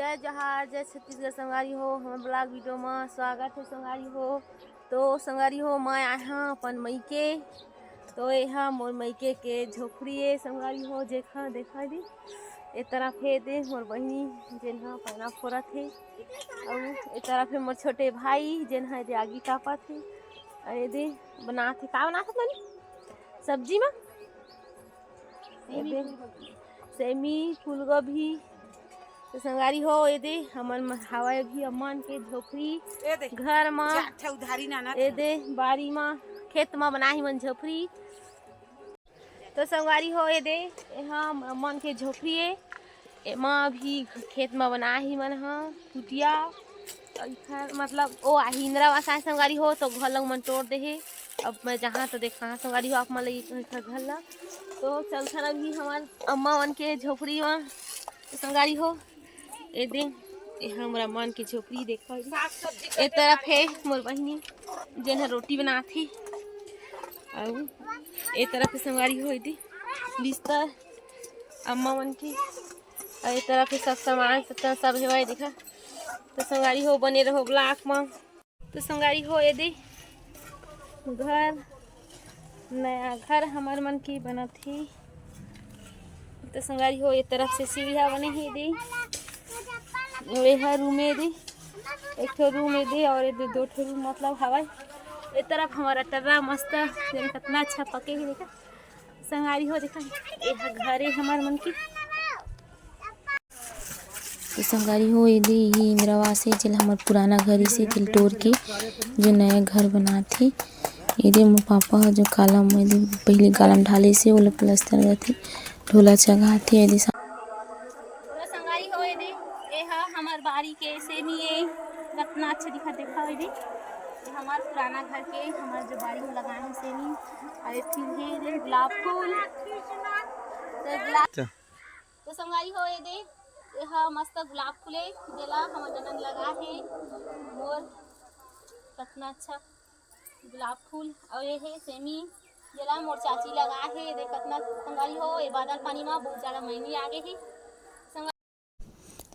जय जोहार जय छत्तीसगढ़ संगवारी हो हमर ब्लॉग वीडियो में स्वागत है संगवारी हो। तो संगवारी हो मैं आया अपन मईके तो यहाँ मोर मईके के झोपड़ी है संगवारी हो जेखा देखा दी ए तरफ है दे मोर बहनी जेनहा पैना फोरत है और ए तरफ है मोर छोटे भाई जेनहा दे आगी कापत है अरे दे बनात है का बनात है सब्जी में सेमी फूलगोभी तो संगारी हो ये दे हमन हवाए भी अम्मन के झोपड़ी घर में ये दे बारी में खेत में बनाही मन झोपड़ी तो संगवारी हो ये दे यहाँ अम्मन के झोपड़ी है एमा भी खेत में बनाही मन हा कुटिया मतलब ओ हिंद्रा वासा संगवारी हो तो घर लग मन तोड़ दे है। अब मैं जहाँ तो देखा संगवारी हो आप मन लगी घर ला तो चलथन अभी हमार अम्मा मन के झोपड़ी में संगवारी हो ए दिन हमारा मन की झोपड़ी देखा ए तरफ है मोर बहनी जेन रोटी बनाती और ए तरफ संगवारी हो दी बिस्तर अम्मा मन की और ए तरफ सब सामान सब है देखा तो संगवारी हो बने रहो ब्लॉक में तो संगवारी हो ये दी घर नया घर हमार मन की बना थी तो संगवारी हो ये तरफ से सीढ़िया बने ही दी यह रूम है दी एक ठो रूम है दी और दो ठो रूम मतलब हवाई एक तरफ हमारा टर्रा मस्त कितना अच्छा पके ही देखा संगारी हो देखा यह घर है हमारे मन की तो संगारी हो यदि ही इंद्रावास है जल हमार पुराना घर से दिल तोड़ के जो नया घर बना थे यदि मोर पापा जो कालम में पहले कालम ढाले से वो प्लस्तर करते ढोला चढ़ा थे यदि हमार बारी के सेमी है कितना अच्छा दिखा देखा है हमार पुराना घर के हमार जो बारी में लगाए हैं सेमी और फिर है गुलाब फूल तो संगवारी हो ये दे यह मस्त गुलाब फूल है जेला हमार ननन लगा है मोर कितना अच्छा गुलाब फूल और ये है सेमी जेला मोर चाची लगा है दे कितना संगवारी हो ये बादल पानी में बहुत ज़्यादा महीने आगे है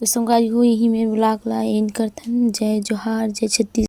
तो संगवारी हो यही में ब्लॉग ला एंड करथन। जय जोहार जय छत्तीसगढ़।